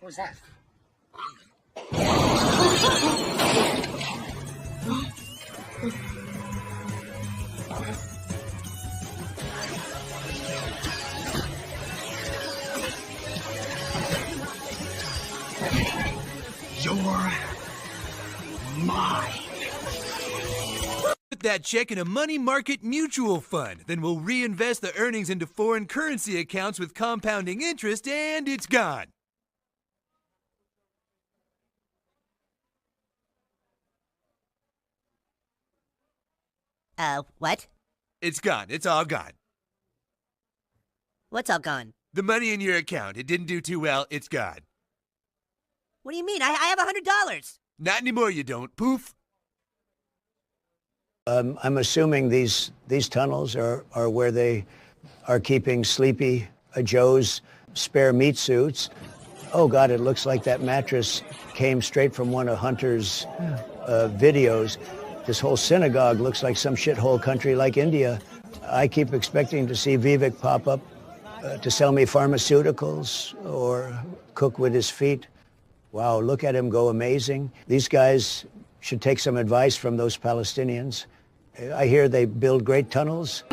Who's that? You're mine. Put that check in a money market mutual fund. Then we'll reinvest the earnings into foreign currency accounts with compounding interest, and it's gone. What? It's gone. It's all gone. What's all gone? The money in your account. It didn't do too well. It's gone. What do you mean? I have $100. Not anymore, you don't. Poof. I'm assuming these tunnels are where they are keeping Sleepy Joe's spare meat suits. Oh, God, it looks like that mattress came straight from one of Hunter's videos. This whole synagogue looks like some shithole country like India. I keep expecting to see Vivek pop up to sell me pharmaceuticals or cook with his feet. Wow, look at him go amazing. These guys should take some advice from those Palestinians. I hear they build great tunnels.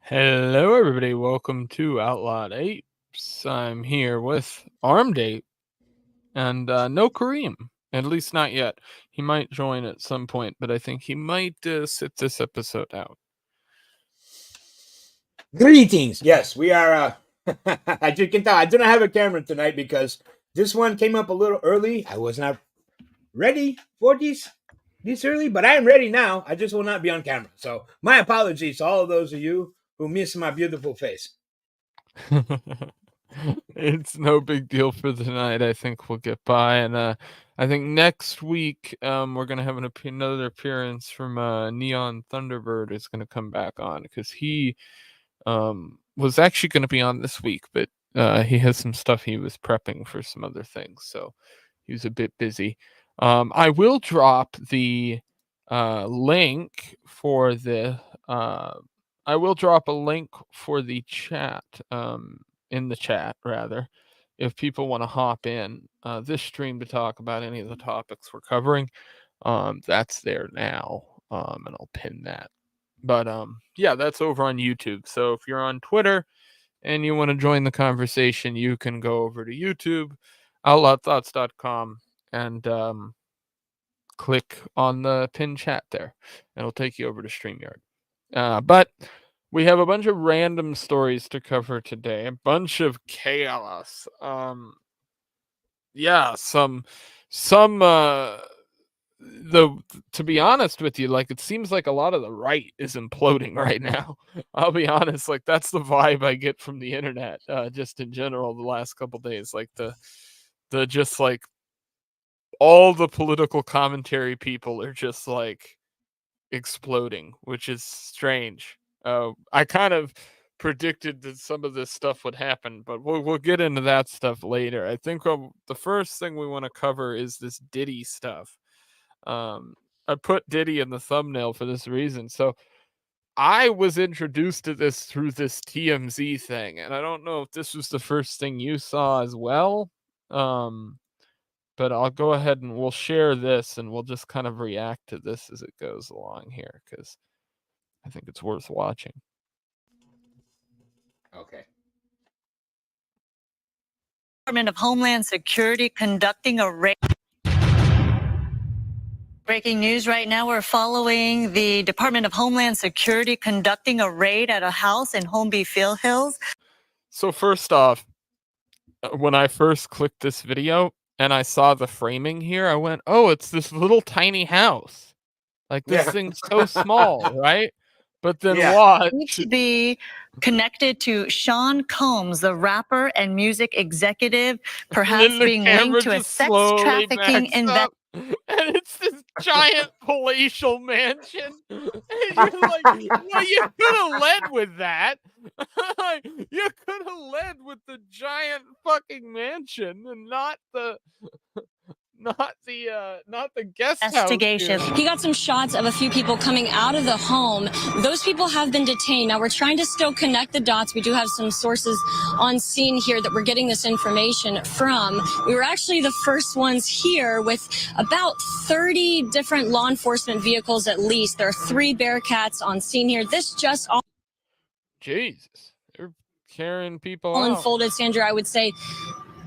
Hello, everybody. Welcome to Outlawed Apes. I'm here with Armed Ape and no Kareem, at least not yet. He might join at some point, but I think he might sit this episode out. Greetings. Yes, we are. As you can tell, I do not have a camera tonight because this one came up a little early. I was not ready for this early, but I am ready now. I just will not be on camera. So my apologies to all of those of you who miss my beautiful face. It's no big deal for tonight. I think we'll get by, and I think next week we're gonna have another appearance from Neon Thunderbird is gonna come back on because he was actually gonna be on this week, but he has some stuff he was prepping for some other things, so he was a bit busy. I will drop the link for the I will drop a link for the chat in the chat rather if people want to hop in this stream to talk about any of the topics we're covering. That's there now, and I'll pin that. But yeah, that's over on YouTube. So if you're on Twitter and you want to join the conversation, you can go over to YouTube, outlawedthoughts.com, and click on the pin chat there. It'll take you over to StreamYard. But we have a bunch of random stories to cover today, a bunch of chaos. Yeah, to be honest with you, like it seems like a lot of the right is imploding right now. I'll be honest, like that's the vibe I get from the internet, just in general the last couple days. Like the just like all the political commentary people are just like exploding, which is strange. I kind of predicted that some of this stuff would happen, but we'll get into that stuff later. I think the first thing we want to cover is this Diddy stuff. I put Diddy in the thumbnail for this reason. So I was introduced to this through this TMZ thing, and I don't know if this was the first thing you saw as well. But I'll go ahead and we'll share this and we'll just kind of react to this as it goes along here because I think it's worth watching. Department of Homeland Security conducting a raid. Breaking news right now, we're following the Department of Homeland Security conducting a raid at a house in Holmby Field Hills. So first off, when I first clicked this video and I saw the framing here, I went, "Oh, it's this little tiny house. Like this Yeah. thing's so small, right?" But then Yeah. watch. Need to be connected to Sean Combs, the rapper and music executive, perhaps then the being camera linked to a just sex slowly trafficking backs up, and it's this giant palatial mansion. And you're like, well, you could have led with that. Like, you could have led with the giant fucking mansion and not the guest house investigation. here. He got some shots of a few people coming out of the home. Those people have been detained. Now we're trying to still connect the dots. We do have some sources on scene here that we're getting this information from. We were actually the first ones here with about 30 different law enforcement vehicles at least. There are 3 Bearcats on scene here. This just all Jesus, they're carrying people out. unfolded, Sandra, I would say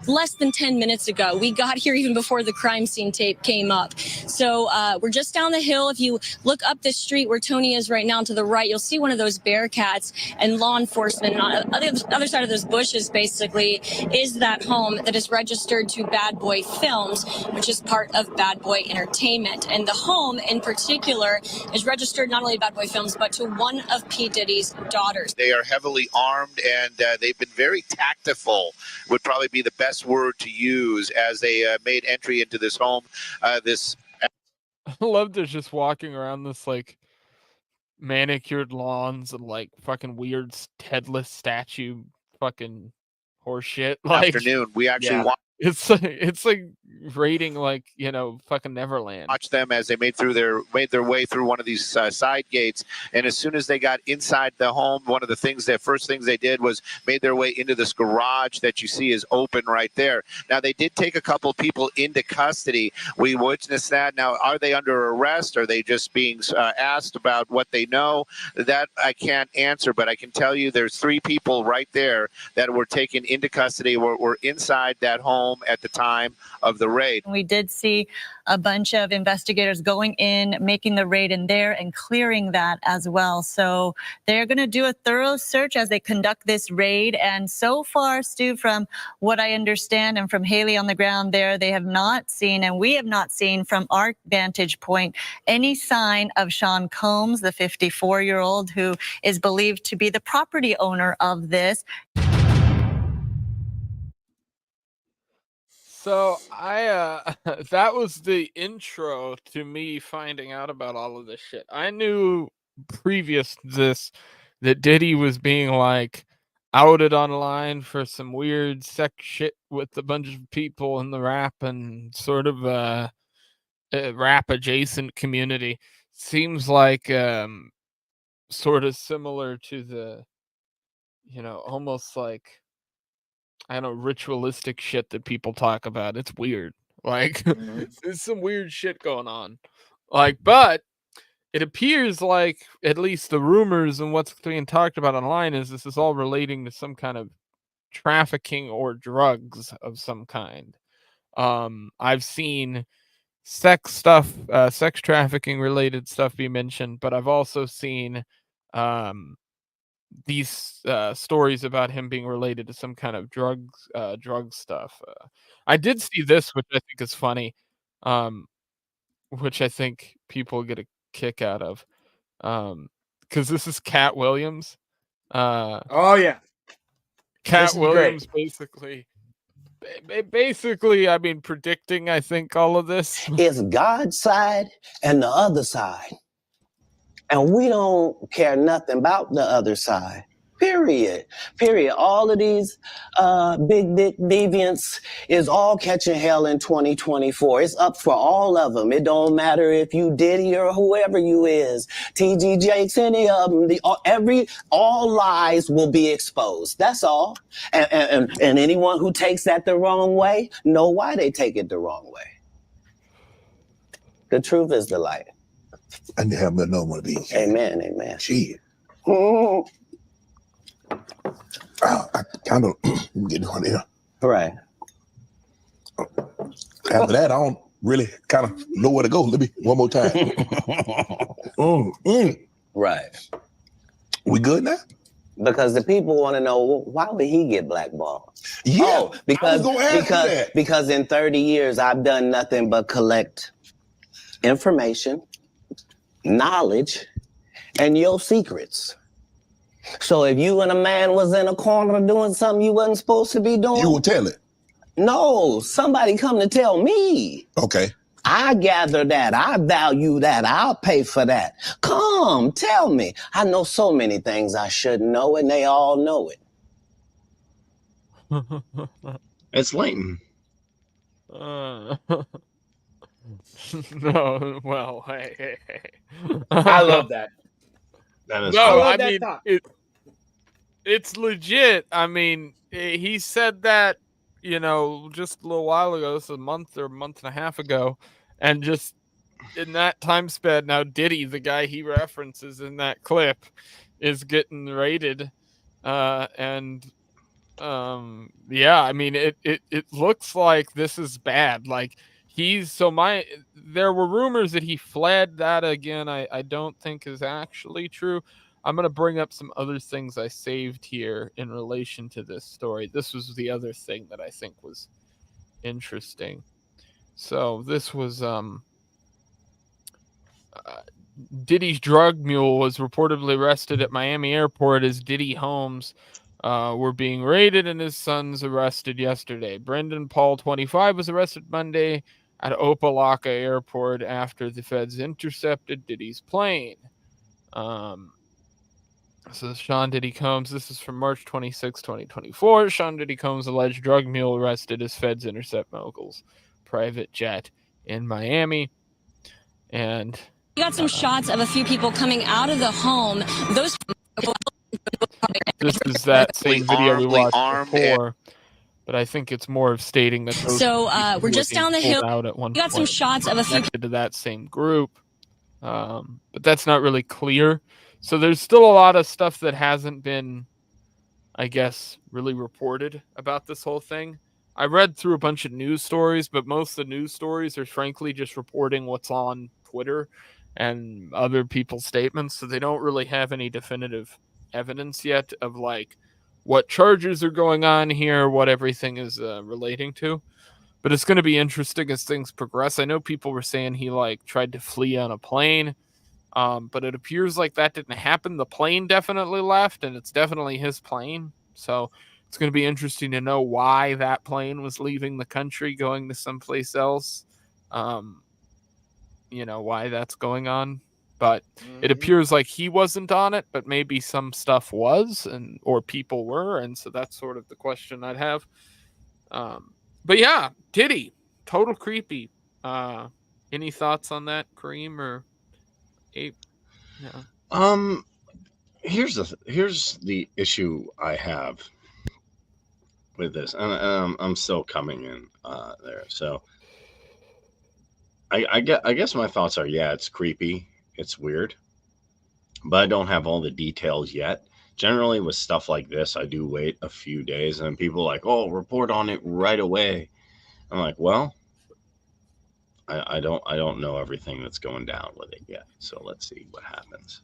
less than 10 minutes ago. We got here even before the crime scene tape came up. So we're just down the hill. If you look up the street where Tony is right now to the right, you'll see one of those Bearcats, and law enforcement. And on the other side of those bushes, basically, is that home that is registered to Bad Boy Films, which is part of Bad Boy Entertainment. And the home in particular is registered not only to Bad Boy Films, but to one of P. Diddy's daughters. They are heavily armed, and they've been very tactful, would probably be the best word to use, as they made entry into this home. I love they're just walking around this like manicured lawns and like fucking weird headless statue fucking horse shit. Like, afternoon, we actually Yeah. it's like raiding like, you know, fucking Neverland. watched them as they made their way through one of these side gates, and as soon as they got inside the home, one of the first things they did was made their way into this garage that you see is open right there. Now, they did take a couple people into custody. We witnessed that. Now, are they under arrest? Are they just being asked about what they know? That I can't answer, but I can tell you there's 3 people right there that were taken into custody, were inside that home at the time of the raid. We did see a bunch of investigators going in, making the raid in there and clearing that as well. So they're going to do a thorough search as they conduct this raid. And so far, Stu, from what I understand and from Haley on the ground there, they have not seen, and we have not seen from our vantage point, any sign of Sean Combs, the 54-year-old who is believed to be the property owner of this. So I that was the intro to me finding out about all of this shit. I knew previous to this that Diddy was being like outed online for some weird sex shit with a bunch of people in the rap and sort of rap adjacent community. Seems like sort of similar to the, you know, almost like, I don't know, ritualistic shit that people talk about. It's weird. Like, there's some weird shit going on. Like, but it appears like, at least the rumors and what's being talked about online, is this is all relating to some kind of trafficking or drugs of some kind. I've seen sex trafficking related stuff be mentioned, but I've also seen these stories about him being related to some kind of drug stuff. I did see this, which I think is funny, which I think people get a kick out of, because this is Cat Williams. Oh yeah. Cat This is Williams great. basically, I mean, predicting, I think, all of this. It's God's side and the other side. And we don't care nothing about the other side. Period. All of these big dick deviants is all catching hell in 2024. It's up for all of them. It don't matter if you Diddy or whoever you is. TG Jakes, any of them. All lies will be exposed. That's all. And anyone who takes that the wrong way, know why they take it the wrong way. The truth is the light. I need to have no one of these. Amen, amen. Shit. I kind of get on here. Right. After that, I don't really kind of know where to go. Let me one more time. Right. We good now? Because the people want to know, why would he get blackballed? Yeah, Oh, I was gonna ask you that. because in 30 years, I've done nothing but collect information, knowledge, and your secrets. So if you and a man was in a corner doing something you wasn't supposed to be doing, You will tell it. no, somebody come to tell me. Okay. I gather that. I value that. I'll pay for that. Come, tell me. I know so many things I shouldn't know, and they all know it. It's Leighton. No, well, hey. I love that. That is No, I funny. love I that mean, thought. it's legit. I mean, he said that, just a little while ago, so a month or a month and a half ago, and just in that time span, now Diddy, the guy he references in that clip, is getting raided, and yeah, I mean, it looks like this is bad. Like there were rumors that he fled. That again, I don't think is actually true. I'm gonna bring up some other things I saved here in relation to this story. This was the other thing that I think was interesting. So this was Diddy's drug mule was reportedly arrested at Miami airport as Diddy homes were being raided, and his sons arrested yesterday. Brendan Paul, 25, was arrested Monday at Opa-locka Airport after the feds intercepted Diddy's plane. So Sean Diddy Combs, this is from March 26, 2024. Sean Diddy Combs, alleged drug mule, arrested as feds intercept mogul's private jet in Miami. And We got some shots of a few people coming out of the home. Those. This is that same video we watched armed before, but I think it's more of stating that those So people we're were just being down the pulled hill. out at one We got some point shots of a few. connected to that same group, but that's not really clear. So there's still a lot of stuff that hasn't been, I guess, really reported about this whole thing. I read through a bunch of news stories, but most of the news stories are frankly just reporting what's on Twitter and other people's statements, so they don't really have any definitive evidence yet of like what charges are going on here, what everything is relating to. But it's going to be interesting as things progress. I know people were saying he like tried to flee on a plane, but it appears like that didn't happen. The plane definitely left, and it's definitely his plane. So it's going to be interesting to know why that plane was leaving the country, going to someplace else. Why that's going on. But it appears like he wasn't on it, but maybe some stuff was, or people were, and so that's sort of the question I'd have. But yeah, Diddy, total creepy. Any thoughts on that, Kareem or Ape? Yeah. Here's the issue I have with this, and I'm still coming in there. So I guess my thoughts are, yeah, it's creepy, it's weird, but I don't have all the details yet. Generally, with stuff like this, I do wait a few days, and people are like, "Oh, report on it right away." I'm like, well, I don't know everything that's going down with it yet, so let's see what happens.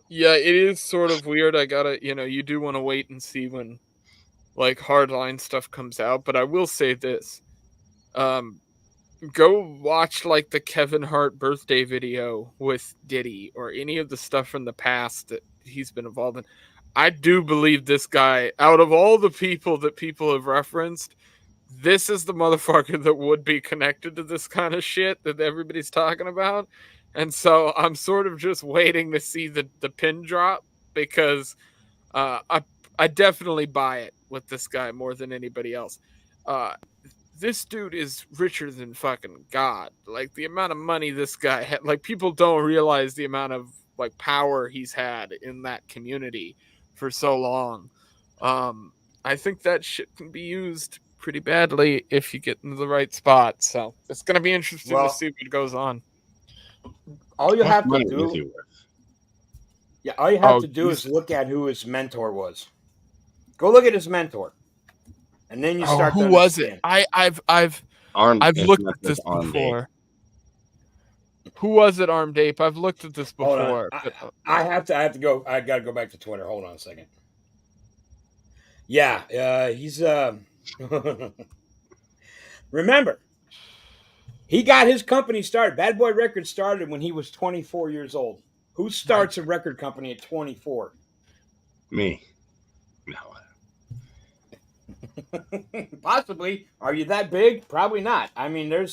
Yeah, it is sort of weird. I gotta, you do want to wait and see when like hardline stuff comes out. But I will say this: go watch like the Kevin Hart birthday video with Diddy or any of the stuff from the past that he's been involved in. I do believe this guy, out of all the people that people have referenced, this is the motherfucker that would be connected to this kind of shit that everybody's talking about. And so I'm sort of just waiting to see the pin drop, because I definitely buy it with this guy more than anybody else. This dude is richer than fucking God. Like, the amount of money this guy had, like, people don't realize the amount of like power he's had in that community for so long. I think that shit can be used pretty badly if you get into the right spot. So it's going to be interesting to see what goes on. All you have to do, all you have to do is look at who his mentor was. Go look at his mentor, and then you start. Who was it? I've I've it's looked not at this just Armed Ape. before. Who was it, Armed Ape? I've looked at this Hold on. before. I have to go. I got to go back to Twitter. Hold on a second. Yeah, he's remember, he got his company started. Bad Boy Records started when he was 24 years old. Who starts a record company at 24? Me. No. Possibly. Are you that big? Probably not. I mean, oh,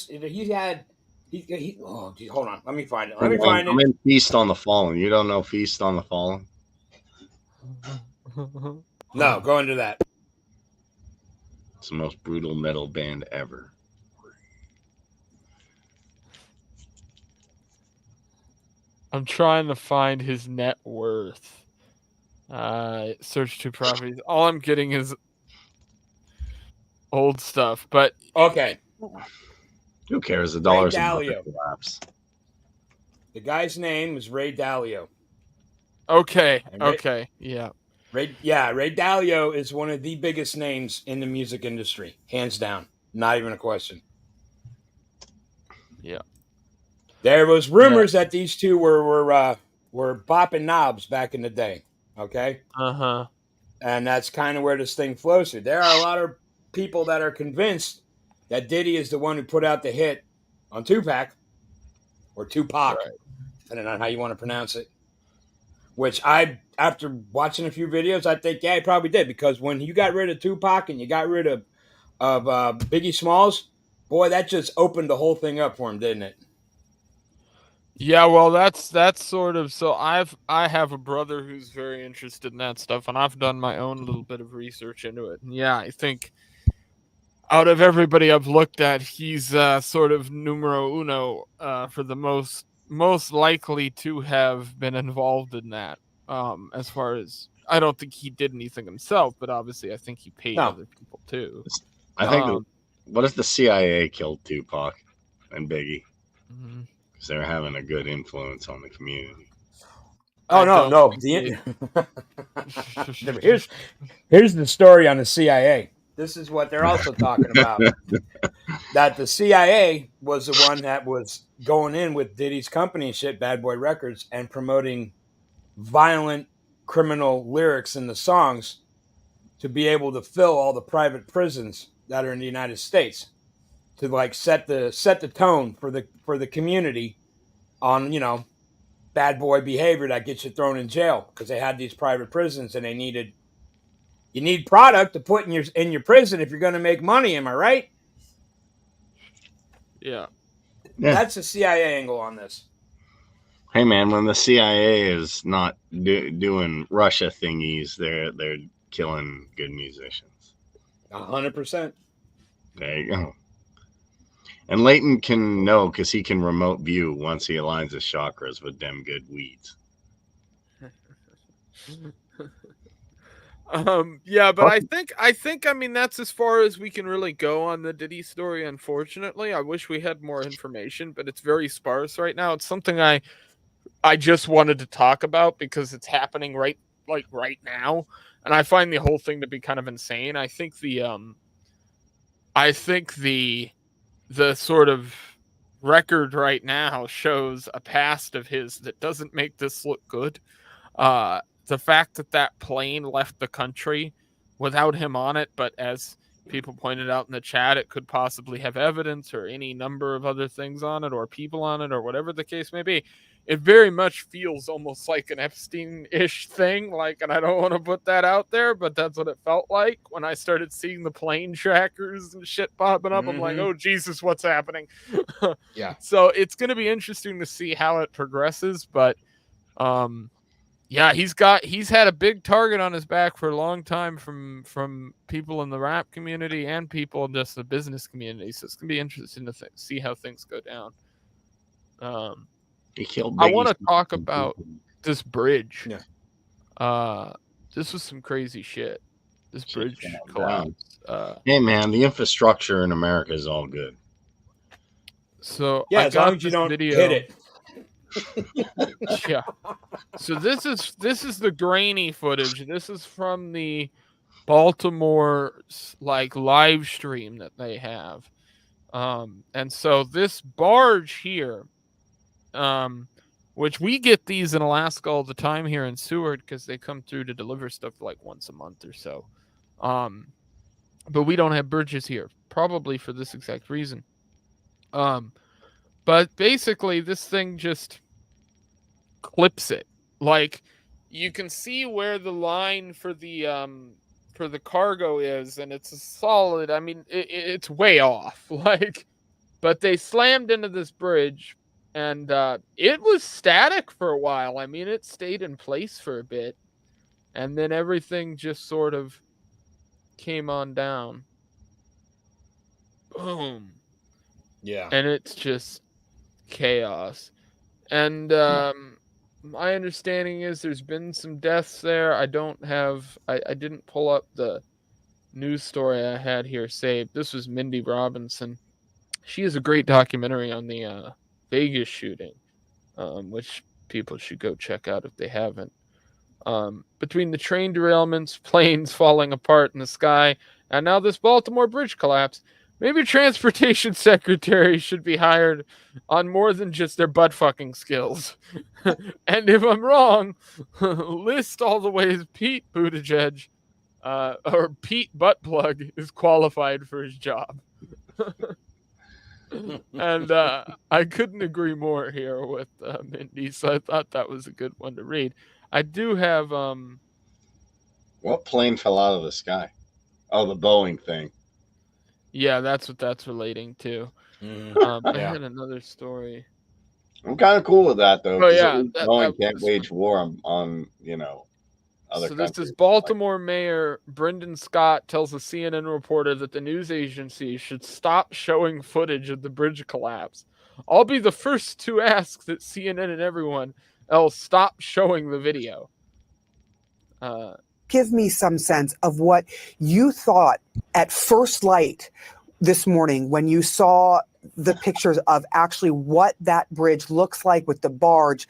geez, hold on. Let me find it. I'm in Feast on the Fallen. You don't know Feast on the Fallen? No, go into that. It's the most brutal metal band ever. I'm trying to find his net worth. Search two properties. All I'm getting is old stuff, but okay. Who cares? $1 Dalio. a collapse. The guy's name is Ray Dalio. Okay. And Okay. Yeah. Ray Dalio is one of the biggest names in the music industry, hands down. Not even a question. Yeah. There was rumors that these two were bopping knobs back in the day. Okay. And that's kind of where this thing flows through. There are a lot of people that are convinced that Diddy is the one who put out the hit on Tupac or Tupac, depending on how you want to pronounce it. Which after watching a few videos, I think, yeah, he probably did. Because when you got rid of Tupac and you got rid of Biggie Smalls, boy, that just opened the whole thing up for him, didn't it? Yeah, well, that's sort of, so I have a brother who's very interested in that stuff, and I've done my own little bit of research into it. And yeah, I think out of everybody I've looked at, he's sort of numero uno for the most likely to have been involved in that. As far as, I don't think he did anything himself, but obviously I think he paid other people too. I think what if the CIA killed Tupac and Biggie? Because they're having a good influence on the community. Oh, no. Here's the story on the CIA. This is what they're also talking about. That the CIA was the one that was going in with Diddy's company and shit, Bad Boy Records, and promoting violent criminal lyrics in the songs to be able to fill all the private prisons that are in the United States, to like set the tone for the community on, bad boy behavior that gets you thrown in jail, because they had these private prisons and you need product to put in your prison if you're going to make money. Am I right? Yeah. That's the CIA angle on this. Hey man, when the CIA is not doing Russia thingies, they're killing good musicians. 100%. There you go. And Leighton can know because he can remote view once he aligns his chakras with them good weeds. Yeah, but I think I mean that's as far as we can really go on the Diddy story, unfortunately. I wish we had more information, but it's very sparse right now. It's something I just wanted to talk about because it's happening right now, and I find the whole thing to be kind of insane. I think the sort of record right now shows a past of his that doesn't make this look good. The fact that plane left the country without him on it, but as people pointed out in the chat, it could possibly have evidence or any number of other things on it or people on it or whatever the case may be. It very much feels almost like an Epstein-ish thing, and I don't want to put that out there, but that's what it felt like when I started seeing the plane trackers and shit popping up. I'm like, oh Jesus, what's happening? Yeah. So it's going to be interesting to see how it progresses, but yeah, he's had a big target on his back for a long time from people in the rap community and people in just the business community. So it's gonna be interesting to see how things go down. He killed I want to talk about this bridge. Yeah. This was some crazy shit. This bridge collapsed. Hey man, the infrastructure in America is all good. So yeah, I as long got as you this don't video. hit it. Yeah. So this is the grainy footage. This is from the Baltimore live stream that they have. And so this barge here, which we get these in Alaska all the time here in Seward because they come through to deliver stuff like once a month or so. But we don't have bridges here, probably for this exact reason. But basically this thing just clips it. Like, you can see where the line for the cargo is, and it's a solid, I mean, it's way off. Like, but they slammed into this bridge, and it was static for a while. I mean, it stayed in place for a bit, and then everything just sort of came on down. Boom. Yeah. And it's just chaos. And my understanding is there's been some deaths there. I didn't pull up the news story I had here saved. This was Mindy Robinson. She has a great documentary on the Vegas shooting, which people should go check out if they haven't. Between the train derailments, planes falling apart in the sky, and now this Baltimore bridge collapse, maybe transportation secretaries should be hired on more than just their butt fucking skills. And if I'm wrong, list all the ways Pete Buttigieg, or Pete Buttplug, is qualified for his job. And I couldn't agree more here with Mindy, so I thought that was a good one to read. I do have What plane fell out of the sky? Oh, the Boeing thing. yeah, that's what that's relating to. Mhm. I Yeah. had another story. I'm kind of cool with that though. Oh 'Cause yeah, Boeing can't this wage one. war on other So this countries. is Baltimore Mayor Brendan Scott tells a CNN reporter that the news agency should stop showing footage of the bridge collapse. I'll be the first to ask that CNN and everyone else stop showing the video. Give me some sense of what you thought at first light this morning when you saw the pictures of actually what that bridge looks like with the barge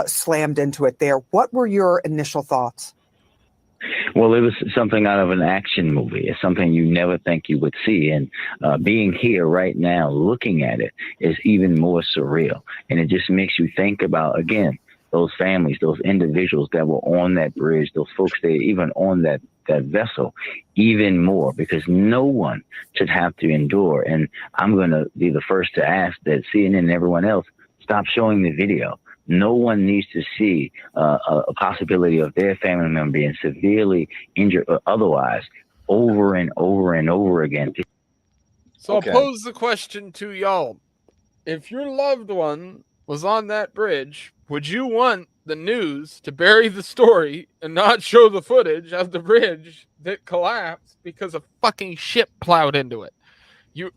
slammed into it there. What were your initial thoughts? Well, it was something out of an action movie. It's something you never think you would see. And being here right now, looking at it, is even more surreal. And it just makes you think about, again, those families, those individuals that were on that bridge, those folks that even on that vessel, even more, because no one should have to endure. And I'm going to be the first to ask that CNN and everyone else stop showing the video. No one needs to see a possibility of their family member being severely injured or otherwise over and over and over again. So I'll pose the question to y'all. If your loved one was on that bridge, would you want the news to bury the story and not show the footage of the bridge that collapsed because a fucking ship plowed into it? You...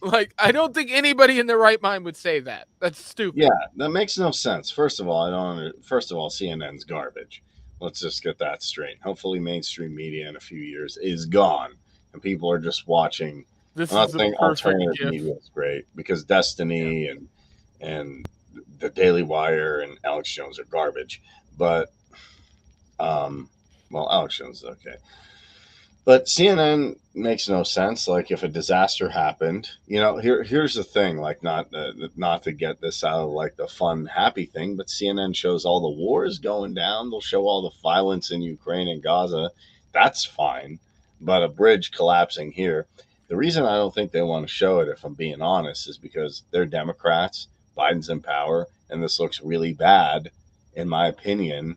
Like, I don't think anybody in their right mind would say that. That's stupid. Yeah, that makes no sense. First of all, CNN's garbage. Let's just get that straight. Hopefully, mainstream media in a few years is gone, and people are just watching. This I'm not is a saying perfect alternative gift. media is great, because Destiny and the Daily Wire and Alex Jones are garbage. But well, Alex Jones is okay. But CNN makes no sense. Like, if a disaster happened, here's the thing. Like, not to get this out of like the fun, happy thing, but CNN shows all the wars going down. They'll show all the violence in Ukraine and Gaza. That's fine. But a bridge collapsing here, the reason I don't think they want to show it, if I'm being honest, is because they're Democrats. Biden's in power, and this looks really bad, in my opinion,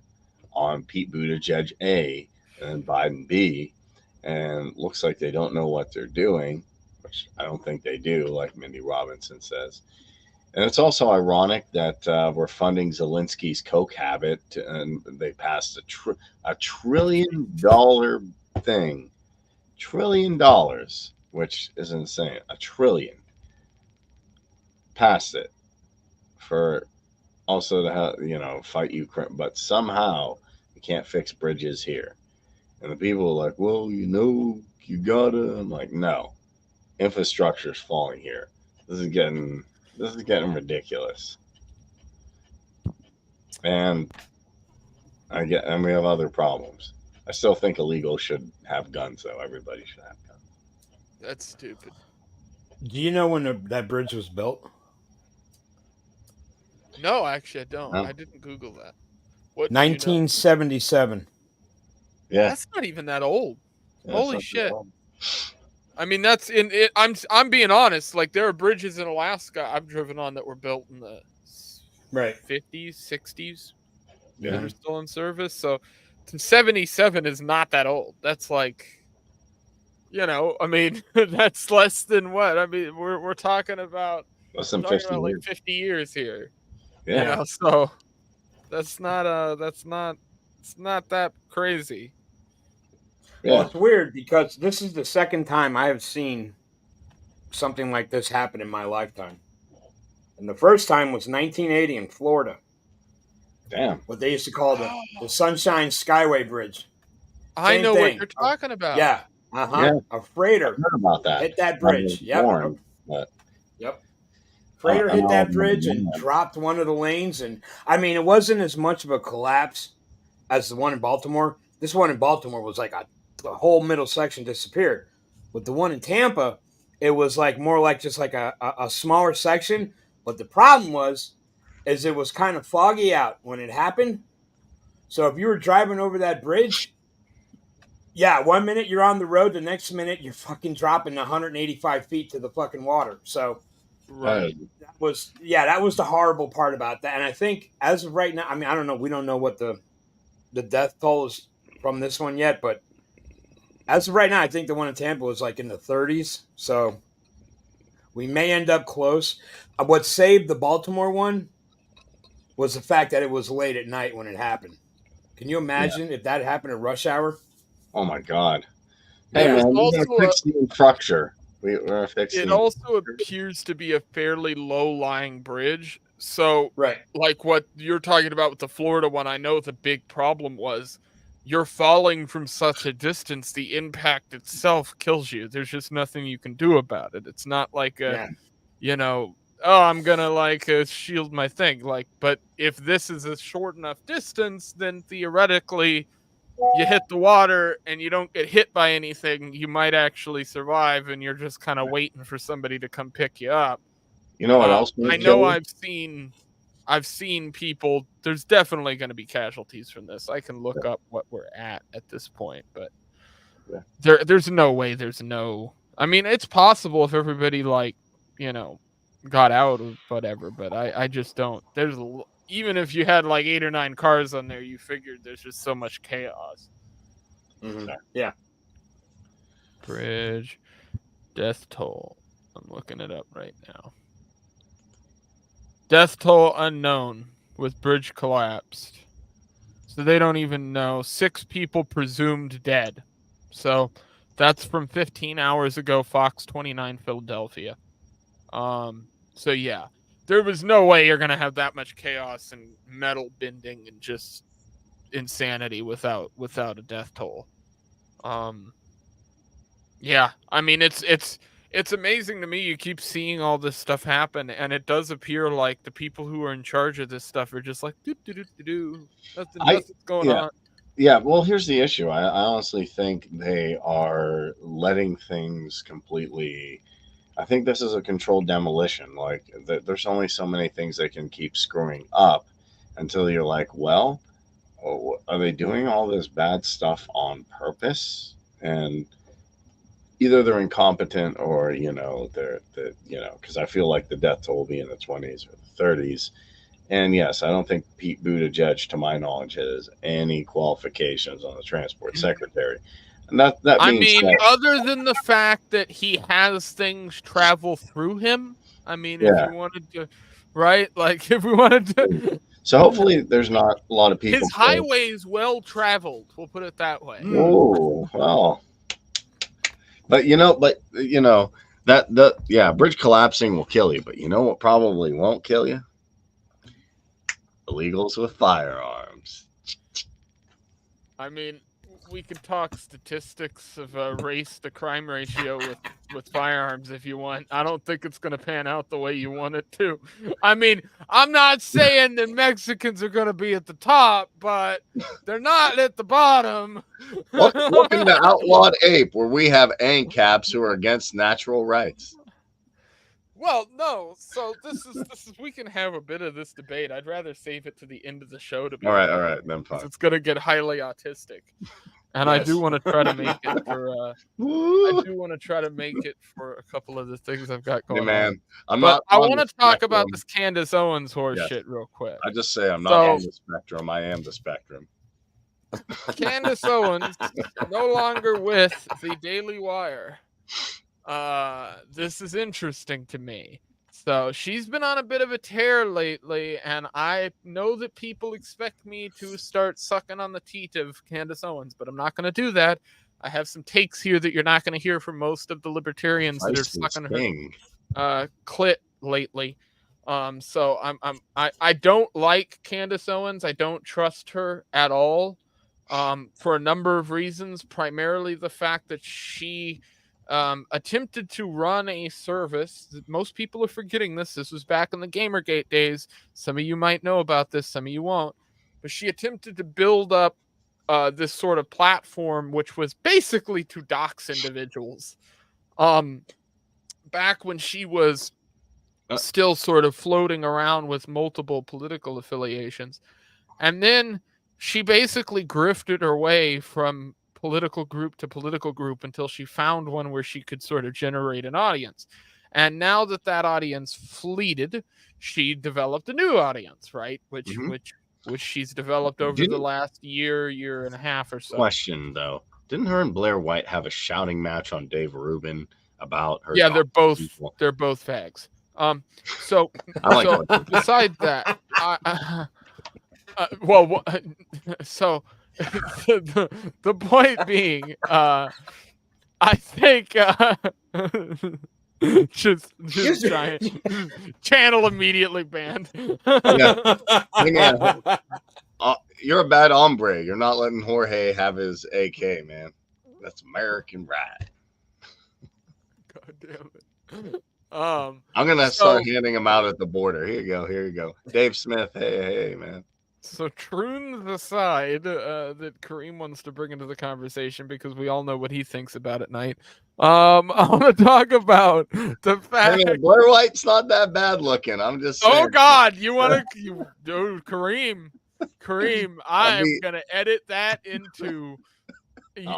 on Pete Buttigieg A and Biden B. And looks like they don't know what they're doing, which I don't think they do, like Mindy Robinson says. And it's also ironic that we're funding Zelensky's coke habit, and they passed a $1 trillion thing. $1 trillion, which is insane. $1 trillion. Passed it for also to fight Ukraine, but somehow you can't fix bridges here. And the people are like, well, you gotta. I'm like, no, infrastructure's falling here. This is getting ridiculous. And we have other problems. I still think illegals should have guns, though. Everybody should have guns. That's stupid. Do you know when that bridge was built? No, actually, I don't. No. I didn't Google that. What do you know? 1977. Yeah. That's not even that old. Yeah, Holy it's shit! not I mean, that's in it. I'm being honest. Like, there are bridges in Alaska I've driven on that were built in the Right. 50s, 60s Yeah. that are still in service. So 77 is not that old. That's like, I mean, that's less than what? I mean, we're talking about less than talking 50 about like years. 50 years here. Yeah. So it's not that crazy. Yeah. Well, it's weird because this is the second time I have seen something like this happen in my lifetime. And the first time was 1980 in Florida. Damn. What they used to call the Sunshine Skyway Bridge. I Same know what thing. you're talking about. Yeah. Yeah. A freighter I heard about that. hit that I bridge. was Yep. born, but Yep. Freighter an hit that hour bridge and more. dropped one of the lanes. And I mean, it wasn't as much of a collapse as the one in Baltimore. This one in Baltimore was like the whole middle section disappeared. With the one in Tampa, it was like more like just like a smaller section. But the problem is it was kind of foggy out when it happened. So if you were driving over that bridge, yeah, 1 minute you're on the road, the next minute you're fucking dropping 185 feet to the fucking water. So Right. that was the horrible part about that. And I think as of right now, I mean, I don't know, we don't know what the death toll is from this one yet, but as of right now, I think the one in Tampa was like in the 30s. So we may end up close. What saved the Baltimore one was the fact that it was late at night when it happened. Can you imagine if that happened at rush hour? Oh my God. Hey Yeah. man, we're gonna fix the structure. We're gonna fix It the also appears to be a fairly low-lying bridge. So, Right. like what you're talking about with the Florida one, I know the big problem was you're falling from such a distance, the impact itself kills you. There's just nothing you can do about it. It's not like I'm gonna shield my thing. But if this is a short enough distance, then theoretically you hit the water and you don't get hit by anything, you might actually survive, and you're just kind of waiting for somebody to come pick you up. You know what else? I know I've seen people. There's definitely going to be casualties from this. I can look up what we're at this point, but there's no way. I mean, it's possible if everybody got out or whatever, but I just don't. Even if you had like 8 or 9 cars on there, you figured there's just so much chaos. Mm-hmm. Yeah. Bridge death toll. I'm looking it up right now. Death toll unknown with bridge collapsed. So they don't even know. 6 people presumed dead. So that's from 15 hours ago, Fox 29 Philadelphia. So yeah. There was no way you're going to have that much chaos and metal bending and just insanity without a death toll. Yeah, I mean, it's amazing to me. You keep seeing all this stuff happen, and it does appear like the people who are in charge of this stuff are just like, nothing's going on. Yeah, well, here's the issue. I honestly think they are letting things completely... I think this is a controlled demolition. Like, there's only so many things they can keep screwing up until you're like, well, are they doing all this bad stuff on purpose? And either they're incompetent or, they're because I feel like the death toll will be in the 20s or the 30s. And yes, I don't think Pete Buttigieg, to my knowledge, has any qualifications on the transport secretary. And that means other than the fact that he has things travel through him, I mean, if you wanted to, right? Like, if we wanted to. So hopefully there's not a lot of people. His highway is well traveled. We'll put it that way. Oh, well. But bridge collapsing will kill you. But you know what probably won't kill you? Illegals with firearms. I mean, we could talk statistics of race to crime ratio with firearms if you want. I don't think it's going to pan out the way you want it to. I mean, I'm not saying that Mexicans are going to be at the top, but they're not at the bottom. Welcome to Outlawed Ape, where we have ANCAPs who are against natural rights. Well, no. So this is we can have a bit of this debate. I'd rather save it to the end of the show, to be All honest, right, then because fine. it's gonna get highly autistic, and I do Yes. want to try to make it for. I do want to try to make it for a couple of the things I've got Hey going man, on. I'm But not I on want the to talk about spectrum. this Candace Owens horse Yes. shit real quick. I just say I'm not So- on the spectrum. I am the spectrum. Candace Owens no longer with the Daily Wire. This is interesting to me. So she's been on a bit of a tear lately, and I know that people expect me to start sucking on the teat of Candace Owens, but I'm not going to do that. I have some takes here that you're not going to hear from most of the libertarians that are sucking her clit lately. So I don't like Candace Owens. I don't trust her at all. For a number of reasons, primarily the fact that she attempted to run a service that most people are forgetting this. This was back in the Gamergate days. Some of you might know about this, some of you won't. But she attempted to build up this sort of platform, which was basically to dox individuals. Back when she was still sort of floating around with multiple political affiliations. And then she basically grifted her way from political group to political group until she found one where she could sort of generate an audience. And now that that audience fleeted, she developed a new audience, right? Which she's developed over the last year and a half or so. Question though, didn't her and Blair White have a shouting match on Dave Rubin about her? Yeah, they're both fags. So besides that, so the point being, I think just giant channel immediately banned. Yeah. Hey, man, you're a bad hombre. You're not letting Jorge have his AK, man. That's American right. God damn it. I'm gonna start handing them out at the border. Here you go. Dave Smith, hey, man. So Troon's aside that Kareem wants to bring into the conversation because we all know what he thinks about at night. I want to talk about the fact that Blair White's not that bad looking. I'm just saying. Oh God, you want to, dude, Kareem, I'm gonna edit that into.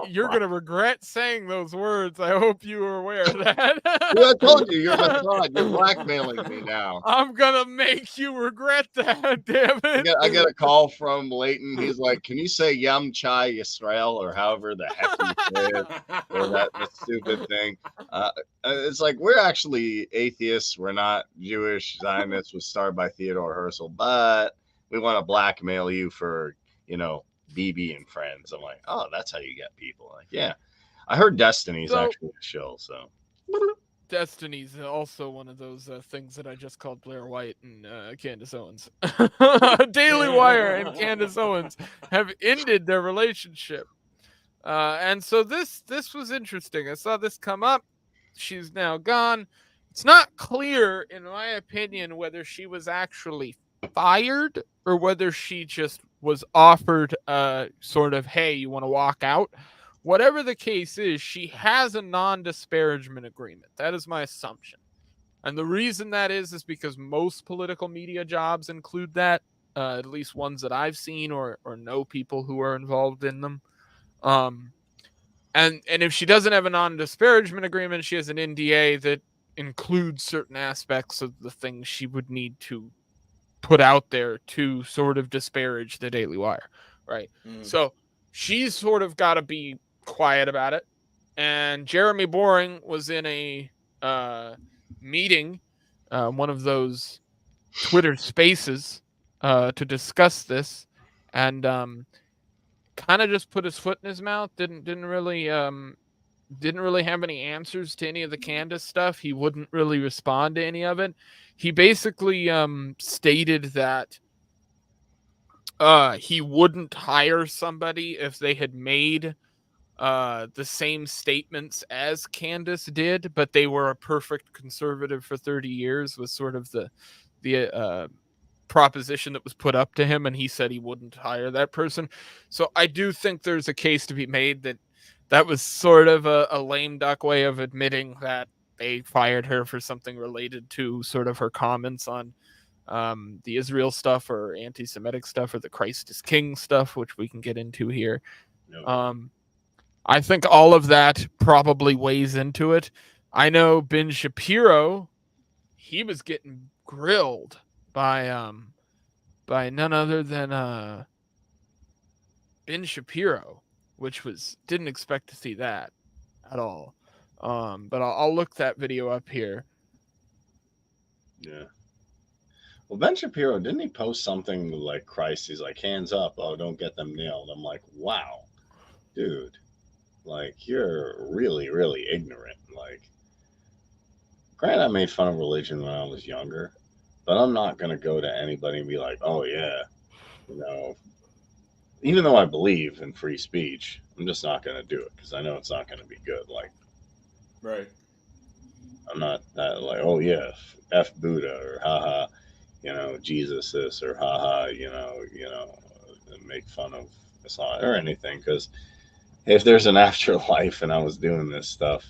You're going to regret saying those words. I hope you were aware of that. I told you, you're my fraud. You're blackmailing me now. I'm going to make you regret that, damn it. I get a call from Leighton. He's like, can you say Yam Chai Yisrael or however the heck you say it? Or that stupid thing. It's like, we're actually atheists. We're not Jewish Zionists. Was started by Theodore Herzl. But we want to blackmail you for, BB and friends. I'm like, oh, that's how you get people. Like, yeah. I heard Destiny's actually a show, so. Destiny's also one of those things that I just called Blair White and Candace Owens. Daily Wire and Candace Owens have ended their relationship. And so this was interesting. I saw this come up. She's now gone. It's not clear, in my opinion, whether she was actually fired or whether she just was offered sort of, hey, you want to walk out? Whatever the case is, she has a non-disparagement agreement. That is my assumption. And the reason that is because most political media jobs include that, at least ones that I've seen or know people who are involved in them. And if she doesn't have a non-disparagement agreement, she has an NDA that includes certain aspects of the things she would need to put out there to sort of disparage the Daily Wire, right? So she's sort of got to be quiet about it. And Jeremy Boring was in a meeting, one of those Twitter spaces, to discuss this, and kind of just put his foot in his mouth. Didn't really have any answers to any of the Candace stuff. He wouldn't really respond to any of it. He basically stated that he wouldn't hire somebody if they had made the same statements as Candace did, but they were a perfect conservative for 30 years was sort of the proposition that was put up to him, and he said he wouldn't hire that person. So I do think there's a case to be made that was sort of a lame duck way of admitting that they fired her for something related to sort of her comments on the Israel stuff or anti-Semitic stuff or the Christ is King stuff, which we can get into here. I think all of that probably weighs into it. I know Ben Shapiro, he was getting grilled by none other than Ben Shapiro, which didn't expect to see that at all. But I'll look that video up here. Yeah. Well, Ben Shapiro, didn't he post something like Christ? He's like, hands up. Oh, don't get them nailed. I'm like, wow, dude, like you're really, really ignorant. Like, granted, I made fun of religion when I was younger, but I'm not going to go to anybody and be like, oh yeah, even though I believe in free speech, I'm just not going to do it because I know it's not going to be good. Like, right. I'm not that like, oh yeah, F Buddha or haha, Jesus this or haha, make fun of Islam or anything. Because if there's an afterlife and I was doing this stuff,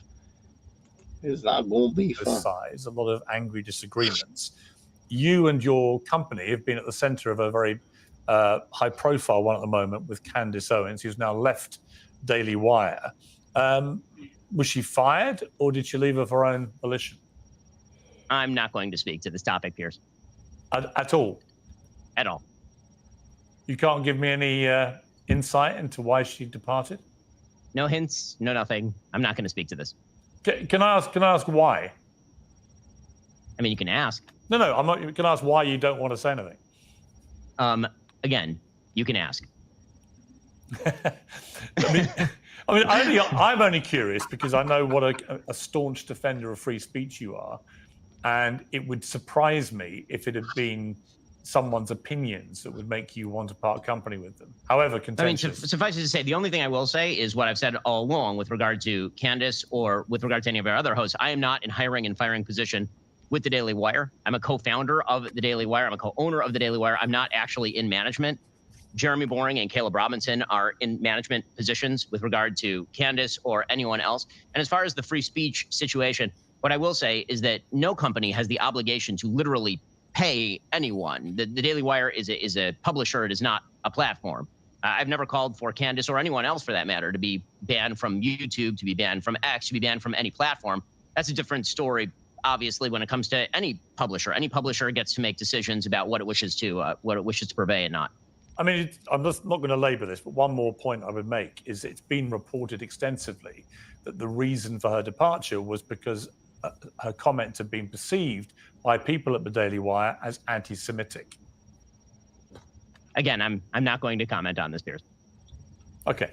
it's not going to be fun. Size, a lot of angry disagreements. You and your company have been at the center of a very high-profile one at the moment with Candace Owens, who's now left Daily Wire. Was she fired, or did she leave of her own volition? I'm not going to speak to this topic, Pierce. At all? At all. You can't give me any insight into why she departed? No hints, no nothing. I'm not going to speak to this. Can I ask why? I mean, you can ask. No, I'm not. You can ask why you don't want to say anything. Again, you can ask. I'm only curious because I know what a staunch defender of free speech you are, and it would surprise me if it had been someone's opinions that would make you want to part company with them. However contentious. I mean, suffice it to say, the only thing I will say is what I've said all along with regard to Candace or with regard to any of our other hosts. I am not in hiring and firing position with the Daily Wire. I'm a co-founder of the Daily Wire. I'm a co-owner of the Daily Wire. I'm not actually in management. Jeremy Boring and Caleb Robinson are in management positions with regard to Candace or anyone else. And as far as the free speech situation, what I will say is that no company has the obligation to literally pay anyone. The Daily Wire is a publisher. It is not a platform. I've never called for Candace or anyone else for that matter to be banned from YouTube, to be banned from X, to be banned from any platform. That's a different story, obviously, when it comes to any publisher. Any publisher gets to make decisions about what it wishes to purvey and not. I mean, I'm just not going to labor this, but one more point I would make is it's been reported extensively that the reason for her departure was because her comments have been perceived by people at the Daily Wire as anti-Semitic. Again, I'm not going to comment on this, Pierce. Okay.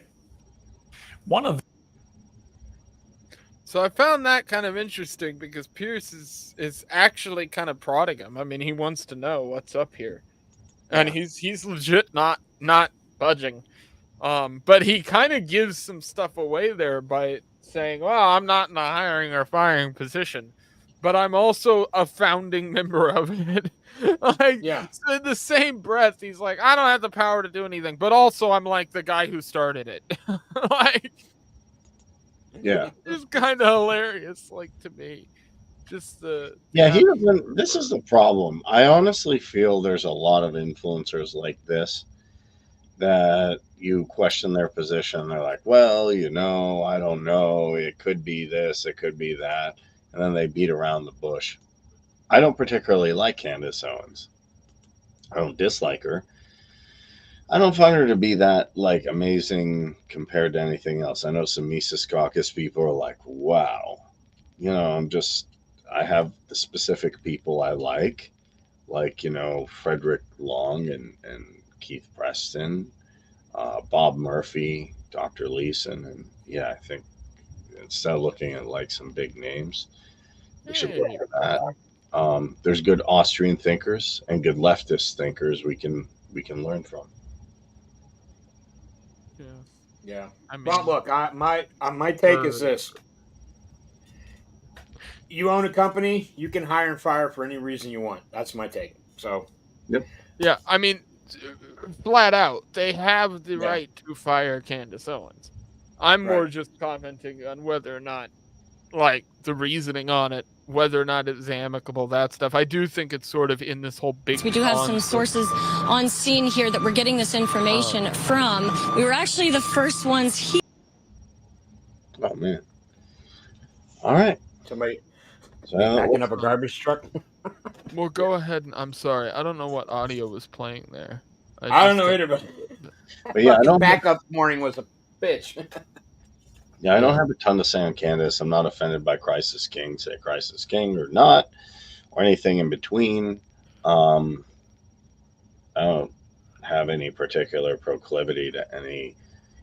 So I found that kind of interesting because Pierce is actually kind of prodding him. I mean, he wants to know what's up here. And he's legit not budging. But he kind of gives some stuff away there by saying, well, I'm not in a hiring or firing position, but I'm also a founding member of it. So in the same breath, he's like, I don't have the power to do anything, but also I'm like the guy who started it. It's kind of hilarious, like, to me. Just the he doesn't. This is the problem. I honestly feel there's a lot of influencers like this that you question their position. They're like, well, I don't know. It could be this, it could be that, and then they beat around the bush. I don't particularly like Candace Owens. I don't dislike her. I don't find her to be that like amazing compared to anything else. I know some Mises Caucus people are like, wow, I have the specific people I like Frederick Long and Keith Preston, Bob Murphy, Dr. Leeson. And I think instead of looking at like some big names, we should look at that. There's good Austrian thinkers and good leftist thinkers we can learn from. Yeah. Well, look, my take is this. You own a company, you can hire and fire for any reason you want. That's my take. So, yeah, I mean, flat out, they have the right to fire Candace Owens. I'm more just commenting on whether or not like the reasoning on it, whether or not it's amicable, that stuff. I do think it's sort of in this whole big. We do have some sources on scene here that we're getting this information from. We were actually the first ones here. Oh man! All right. Somebody So, backing up a garbage truck. Well, go ahead. And I'm sorry. I don't know what audio was playing there. I don't know either, but yeah, I fucking don't. backup morning was a bitch. Yeah, I don't have a ton to say on Candace. I'm not offended by Crisis King, say Crisis King or not, or anything in between. I don't have any particular proclivity to any.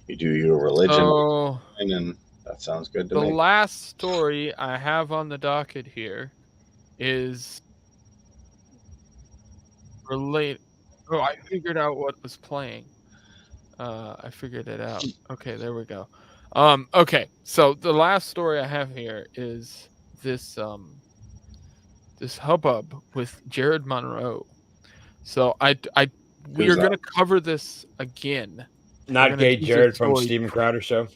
You do your religion, and that sounds good to The me. last story I have on the docket here is related. Oh, I figured out what was playing. I figured it out. Okay, there we go. Okay, so the last story I have here is this this hubbub with Jared Monroe. So we are going to cover this again. Not Gay Jared from Steven Crowder show.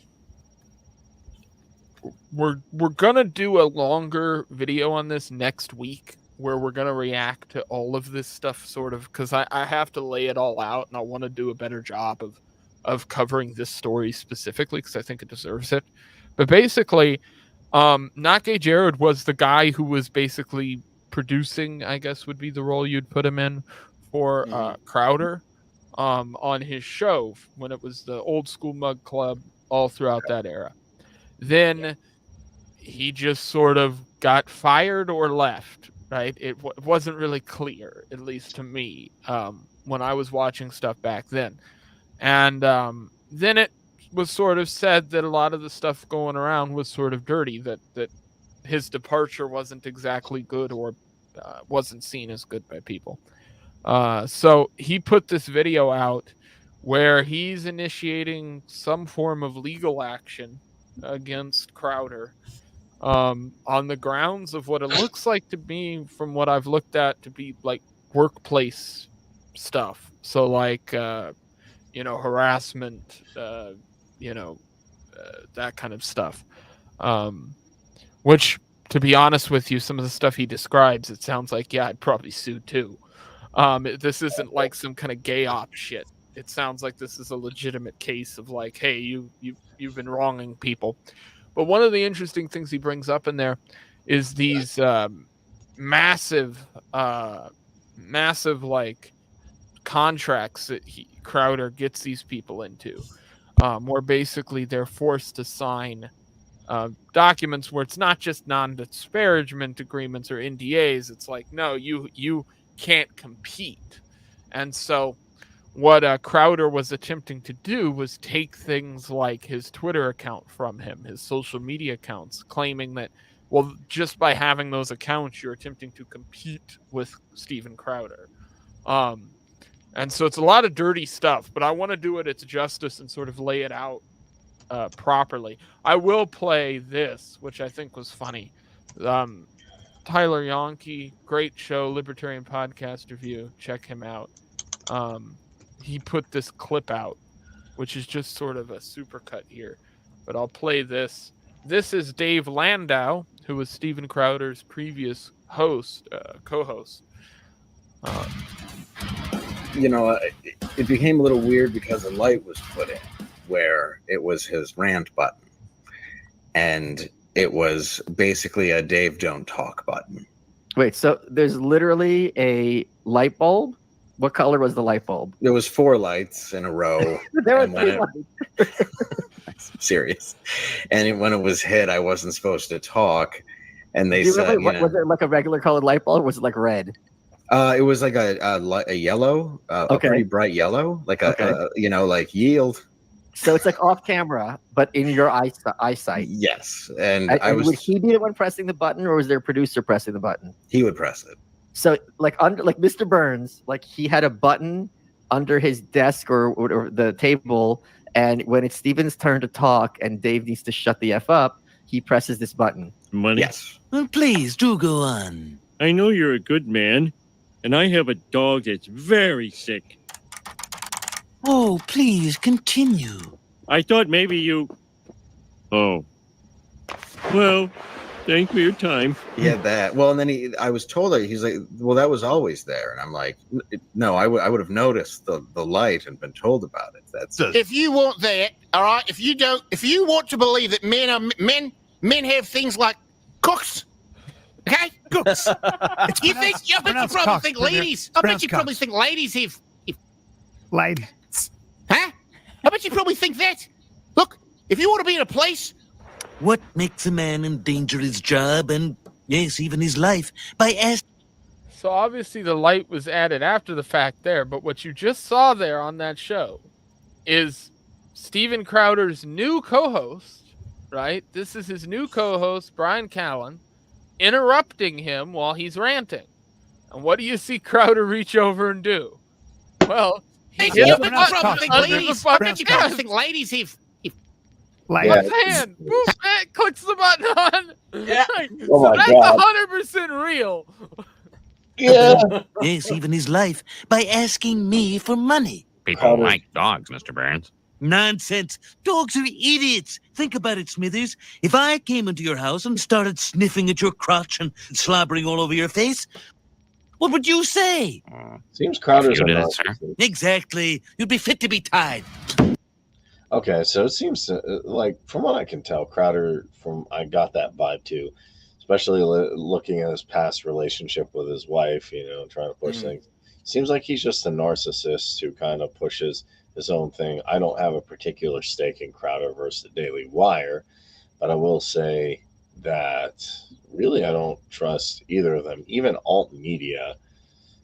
We're gonna do a longer video on this next week where we're gonna react to all of this stuff, sort of, because I have to lay it all out, and I want to do a better job of covering this story specifically because I think it deserves it. But basically, Not Gay Jared was the guy who was basically producing, I guess would be the role you'd put him in, for Crowder on his show when it was the Old School Mug Club all throughout that era. Then he just sort of got fired or left, right? It wasn't really clear, at least to me, when I was watching stuff back then. And then it was sort of said that a lot of the stuff going around was sort of dirty, that his departure wasn't exactly good or wasn't seen as good by people. So he put this video out where he's initiating some form of legal action against Crowder on the grounds of what it looks like to me, from what I've looked at, to be like workplace stuff. So like, harassment, that kind of stuff. Which, to be honest with you, some of the stuff he describes, it sounds like, yeah, I'd probably sue too. This isn't like some kind of gay op shit. It sounds like this is a legitimate case of like, hey, you've been wronging people. But one of the interesting things he brings up in there is these massive like contracts that Crowder gets these people into, where basically they're forced to sign documents where it's not just non-disparagement agreements or NDAs. It's like, no, you can't compete. And so what Crowder was attempting to do was take things like his Twitter account from him, his social media accounts, claiming that, well, just by having those accounts, you're attempting to compete with Steven Crowder. And so it's a lot of dirty stuff, but I want to do it its justice and sort of lay it out properly. I will play this, which I think was funny. Tyler Yonke, great show, Libertarian Podcast Review. Check him out. He put this clip out, which is just sort of a supercut here. But I'll play this. This is Dave Landau, who was Steven Crowder's previous host, co-host. It became a little weird because a light was put in where it was his rant button. And it was basically a Dave Don't Talk button. Wait, so there's literally a light bulb? What color was the light bulb? There was 4 lights in a row. There were 3 lights. Serious. And when it was hit, I wasn't supposed to talk. And they said, was it like a regular colored light bulb, or was it like red? It was like a yellow, a pretty bright yellow, like like yield. So it's like off camera, but in your eyesight. Yes, and would he be the one pressing the button, or was there a producer pressing the button? He would press it. So like Mr. Burns, like he had a button under his desk or the table, and when it's Steven's turn to talk and Dave needs to shut the F up, he presses this button. Money? Yes. Well, please do go on. I know you're a good man, and I have a dog that's very sick. Oh, please continue. I thought maybe you... Oh, Well, thanks for your time. Yeah, that. Well, and then I was told that he's like, well, that was always there, and I'm like, no, I would have noticed the light and been told about it. That's If you want that, all right. If you want to believe that men have things like cooks, okay, cooks. I bet you probably think ladies. I bet you probably think ladies have ladies. Huh? I bet you probably think that. Look, if you want to be in a place. What makes a man endanger his job and, yes, even his life by asking? So obviously the light was added after the fact there, but what you just saw there on that show is Steven Crowder's new co-host, right? This is his new co-host, Brian Callen, interrupting him while he's ranting. And what do you see Crowder reach over and do? Well, he hit the button under the fucking I bet you probably think ladies have. Left hand, boop, clicks the button on. Yeah. So Oh my that's God. 100% real. Yeah. Yes, even his life by asking me for money. People like dogs, Mr. Burns. Nonsense. Dogs are idiots. Think about it, Smithers. If I came into your house and started sniffing at your crotch and slobbering all over your face, what would you say? Seems Crowder's a Sir. narcissist. Exactly. You'd be fit to be tied. Okay, so it seems like, from what I can tell, Crowder, I got that vibe too, especially looking at his past relationship with his wife, trying to push things. Seems like he's just a narcissist who kind of pushes his own thing. I don't have a particular stake in Crowder versus the Daily Wire, but I will say that really I don't trust either of them. Even alt media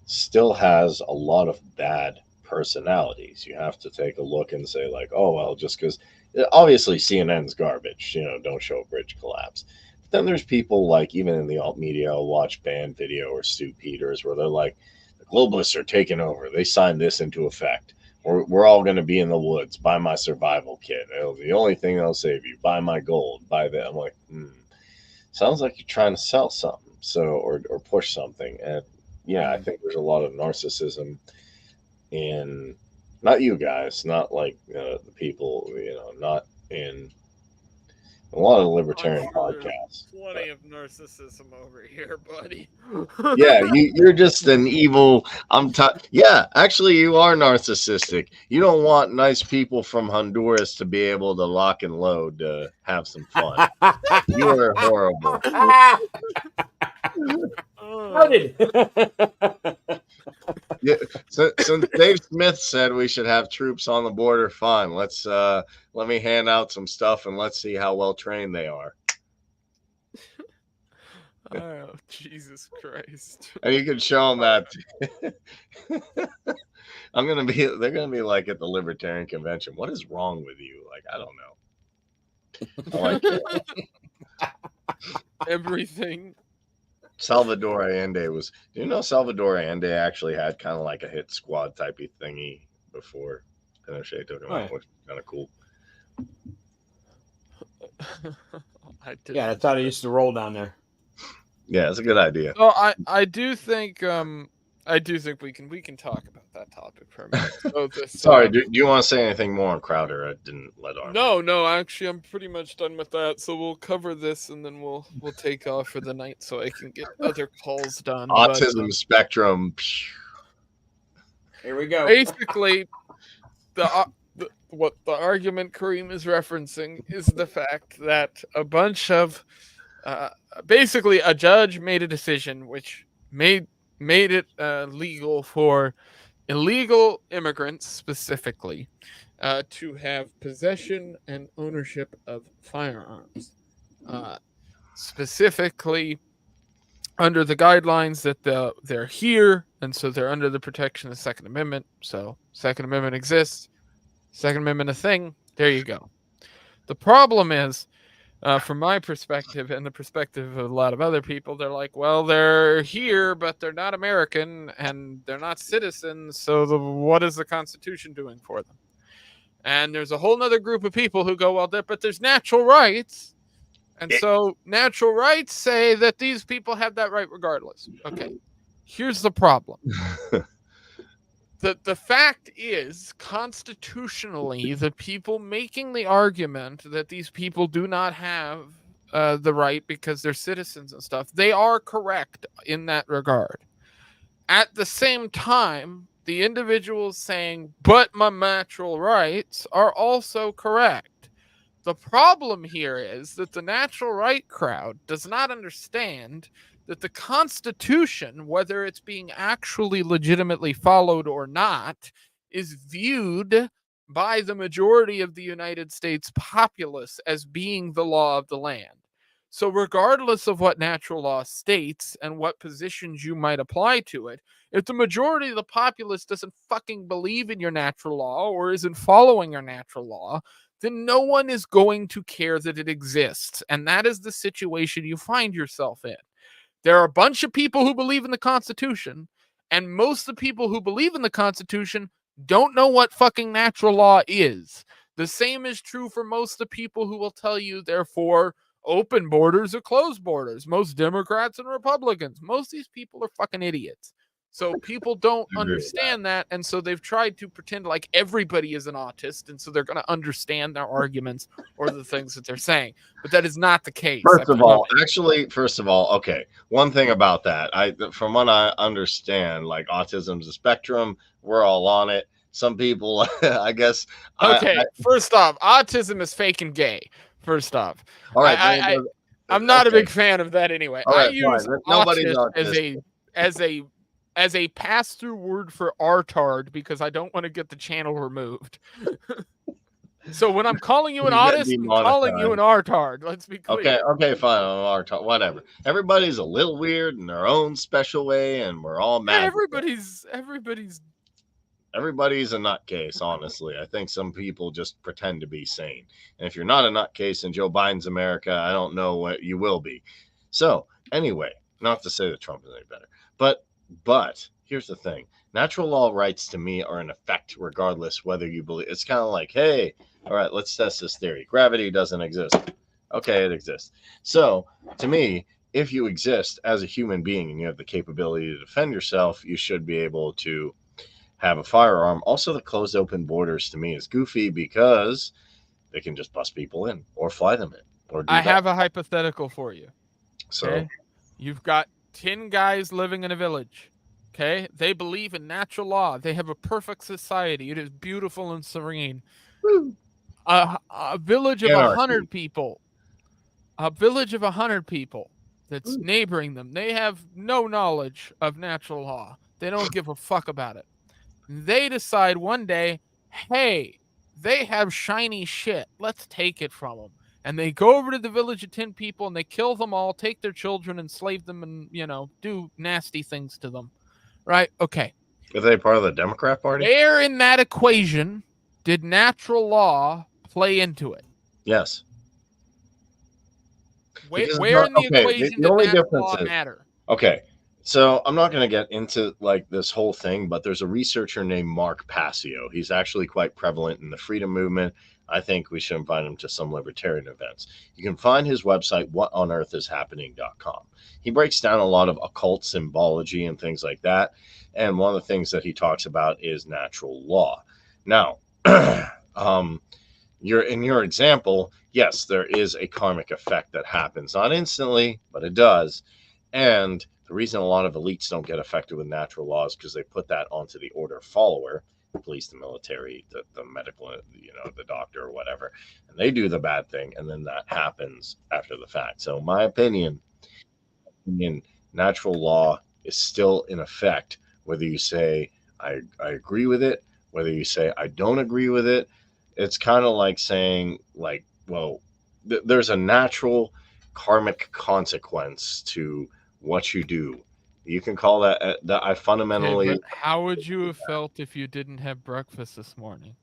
still has a lot of bad personalities. You have to take a look and say, like, oh, well, just because obviously CNN's garbage, don't show a bridge collapse. But then there's people like, even in the alt media, I'll watch Band Video or Stu Peters, where they're like, the globalists are taking over. They signed this into effect. We're all going to be in the woods. Buy my survival kit. The only thing that'll save you. Buy my gold. Buy that. I'm like, sounds like you're trying to sell something, or push something. And yeah, I think there's a lot of narcissism in, not you guys, not like the people, not in a lot of libertarian podcasts. Plenty of narcissism over here, buddy. Yeah, you're just an evil. Yeah, actually, you are narcissistic. You don't want nice people from Honduras to be able to lock and load to have some fun. You are horrible. How did? Yeah, since Dave Smith said we should have troops on the border, fine. Let me hand out some stuff and let's see how well trained they are. Oh, Jesus Christ! And you can show them that. They're gonna be like at the Libertarian Convention. What is wrong with you? Like, I don't know. Like, Everything. Salvador Allende was. Do you know Salvador Allende actually had kind of like a hit squad typey thingy before Pinochet took him out, which was kind of cool. Yeah, that's how they used to roll down there. Yeah, it's a good idea. So I do think we can talk about that topic for a minute. So Sorry, do you want to say anything more on Crowder? I didn't let our. No, actually, I'm pretty much done with that. So we'll cover this and then we'll take off for the night so I can get other calls done. Autism spectrum. Here we go. Basically, what the argument Kareem is referencing is the fact that a bunch of basically a judge made a decision which made it legal for illegal immigrants specifically to have possession and ownership of firearms, specifically under the guidelines that they're here, and so they're under the protection of the Second Amendment. So Second Amendment exists. Second Amendment a thing. There you go. The problem is, from my perspective and the perspective of a lot of other people, they're like, well, they're here, but they're not American and they're not citizens. So what is the Constitution doing for them? And there's a whole nother group of people who go, well, but there's natural rights. And so natural rights say that these people have that right regardless. Okay, here's the problem. The fact is, constitutionally, the people making the argument that these people do not have the right because they're citizens and stuff. They are correct in that regard. At the same time, the individuals saying, but my natural rights, are also correct. The problem here is that the natural right crowd does not understand that the Constitution, whether it's being actually legitimately followed or not, is viewed by the majority of the United States populace as being the law of the land. So regardless of what natural law states and what positions you might apply to it, if the majority of the populace doesn't fucking believe in your natural law or isn't following your natural law, then no one is going to care that it exists. And that is the situation you find yourself in. There are a bunch of people who believe in the Constitution, and most of the people who believe in the Constitution don't know what fucking natural law is. The same is true for most of the people who will tell you, therefore, open borders or closed borders. Most Democrats and Republicans, most of these people are fucking idiots. So people don't understand that, and so they've tried to pretend like everybody is an autist, and so they're going to understand their arguments or the things that they're saying. But that is not the case. First of all, okay. One thing about that, from what I understand, like autism's a spectrum. We're all on it. Some people, I guess. Okay, first off, autism is fake and gay. First off, all right. I'm not a big fan of that anyway. All right, I use nobody's autist as a pass-through word for artard because I don't want to get the channel removed. So when I'm calling you an autist, I'm calling you an artard. Let's be clear. Okay, fine. Artard, whatever. Everybody's a little weird in their own special way, and we're all mad. Yeah, everybody's a nutcase, honestly. I think some people just pretend to be sane. And if you're not a nutcase in Joe Biden's America, I don't know what you will be. So anyway, not to say that Trump is any better, but here's the thing. Natural law rights to me are in effect regardless whether you believe. It's kind of like, hey, all right, let's test this theory. Gravity doesn't exist. Okay, it exists. So to me, if you exist as a human being and you have the capability to defend yourself, you should be able to have a firearm. Also, the closed open borders to me is goofy because they can just bust people in or fly them in. I have a hypothetical for you. So okay? You've got 10 guys living in a village. Okay, they believe in natural law. They have a perfect society. It is beautiful and serene. A village of 100 people. A village of 100 people that's neighboring them. They have no knowledge of natural law. They don't give a fuck about it. They decide one day, hey, they have shiny shit. Let's take it from them. And they go over to the village of 10 people and they kill them all, take their children, enslave them, and, do nasty things to them. Right? Okay. Are they part of the Democrat Party? Where in that equation did natural law play into it? Yes. Where in the equation did natural law matter? Okay. So I'm not going to get into like this whole thing, but there's a researcher named Mark Passio. He's actually quite prevalent in the freedom movement. I think we should invite him to some libertarian events. You can find his website, whatonearthishappening.com. He breaks down a lot of occult symbology and things like that. And one of the things that he talks about is natural law. Now, in your example, yes, there is a karmic effect that happens. Not instantly, but it does. And the reason a lot of elites don't get affected with natural law is because they put that onto the order follower, the police, the military, the medical, the doctor or whatever. And they do the bad thing, and then that happens after the fact. So my opinion, natural law is still in effect, whether you say I agree with it, whether you say I don't agree with it. It's kind of like saying, like, well, there's a natural karmic consequence to what you do. You can call that I fundamentally. Okay, but how would you have felt if you didn't have breakfast this morning?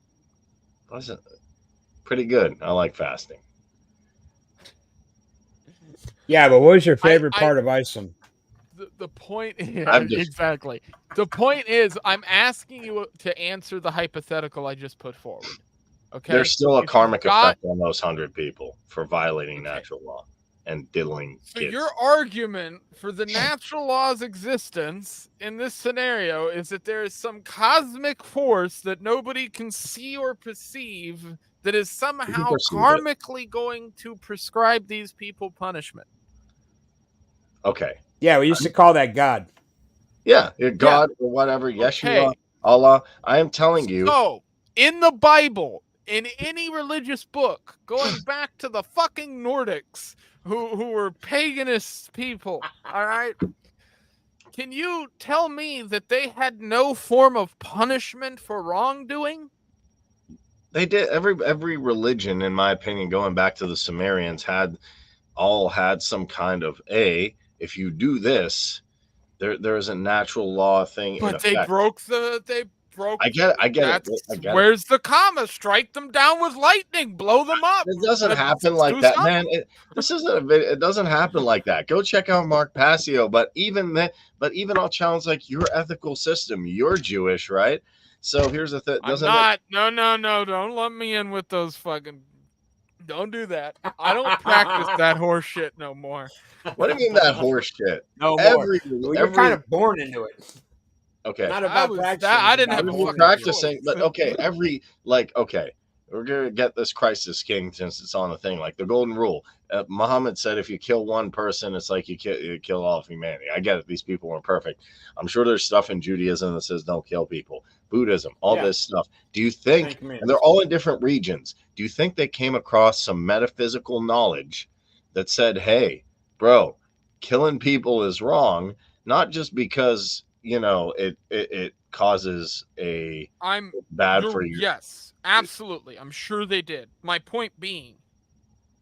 Wasn't pretty good. I like fasting. Yeah, but what was your favorite part of Iceland? The point is exactly. The point is, I'm asking you to answer the hypothetical I just put forward. Okay. There's still a karmic effect on those 100 people for violating natural law and diddling kids. Your argument for the natural law's existence in this scenario is that there is some cosmic force that nobody can see or perceive that is somehow pursue it. karmically going to prescribe these people punishment. Okay. Yeah, we used to call that God. Yeah, you're God or whatever. Yeshua, Okay. Allah. I am telling you. So, in the Bible, in any religious book, going back to the fucking Nordics, who were paganist people, all right? Can you tell me that they had no form of punishment for wrongdoing? They did. Every religion, in my opinion, going back to the Sumerians, had some kind of if you do this, there is a natural law thing in But they effect. broke. I get it. Where's the comma? Strike them down with lightning. Blow them up. It doesn't happen like that, man. It doesn't happen like that. Go check out Mark Passio. But even I'll challenge like your ethical system. You're Jewish, right? So here's the thing. I'm not. No. Don't let me in with those fucking. Don't do that. I don't practice that horse shit no more. What do you mean that horse shit? No more. You're kind of born into it. Okay. Not about practicing. I didn't have a practicing, but okay. We're gonna get this crisis king since it's on the thing, like the golden rule. Muhammad said, if you kill one person, it's like you kill all of humanity. I get it; these people weren't perfect. I'm sure there's stuff in Judaism that says don't kill people. Buddhism, all this stuff. Do you think? And they're all in different regions. Do you think they came across some metaphysical knowledge that said, "Hey, bro, killing people is wrong, not just because it causes bad for you." Yes, absolutely. I'm sure they did. My point being,